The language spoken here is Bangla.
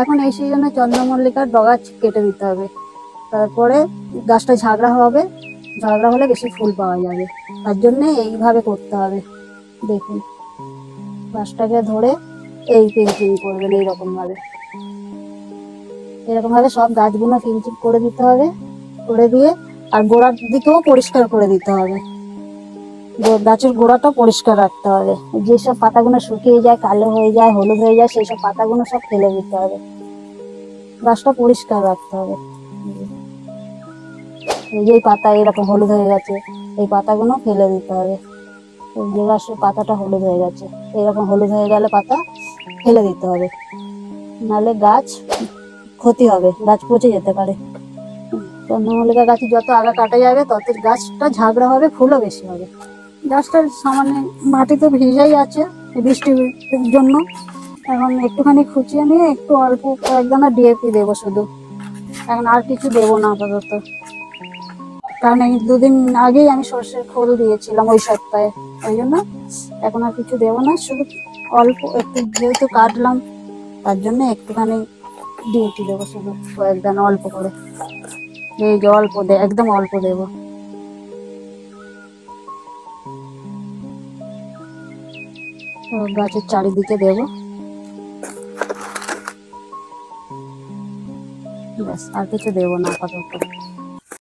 এখন এই সিজনে চন্দ্রমল্লিকার ডগা কেটে দিতে হবে, তারপরে গাছটা ঝাগড়া হবে, ঝাগড়া হলে বেশি ফুল পাওয়া যাবে। তার জন্য এইভাবে করতে হবে। দেখুন, গাছটাকে ধরে এই পিঞ্চিং করবেন, এইরকম ভাবে, এরকম ভাবে সব গাছগুলো পিঞ্চিং করে দিতে হবে। করে দিয়ে আর গোড়ার দিকেও পরিষ্কার করে দিতে হবে, গাছের গোড়াটা পরিষ্কার রাখতে হবে। যেসব পাতাগুলো শুকিয়ে যায়, কালো হয়ে যায়, হলুদ হয়ে যায়, সেই সব পাতাগুলো সব ফেলে দিতে হবে, গাছটা পরিষ্কার রাখতে হবে। এই যে পাতা এরকম হলুদ হয়ে গেছে, এই পাতাগুলো ফেলে দিতে হবে। যে গাছের পাতাটা হলুদ হয়ে গেছে, এরকম হলুদ হয়ে গেলে পাতা ফেলে দিতে হবে, নাহলে গাছ ক্ষতি হবে, গাছ পচে যেতে পারে। চন্দ্রমল্লিকা গাছে যত আগা কাটা যাবে তত গাছটা ঝাগড়া হবে, ফুলও বেশি হবে। গাছটার সামান্য মাটিতে ভিজাই আছে বৃষ্টির জন্য। এখন একটুখানি খুঁচিয়ে নিয়ে একটু অল্প কয়েকদানা ডিএপি দেবো শুধু, এখন আর কিছু দেবো না আপাতত, কারণ এই 2 দিন আগেই আমি সর্ষের খোল দিয়েছিলাম ওই সপ্তাহে, ওই জন্য এখন আর কিছু দেবো না, শুধু অল্প একটু যেহেতু কাটলাম তার জন্য একটুখানি ডিএপি দেবো শুধু কয়েকদানা অল্প করে। এই যে অল্প একদম অল্প দেবো। গাছের চারিদিকে দেবো, ব্যাস, আর কিছু দেবো না আপাতত।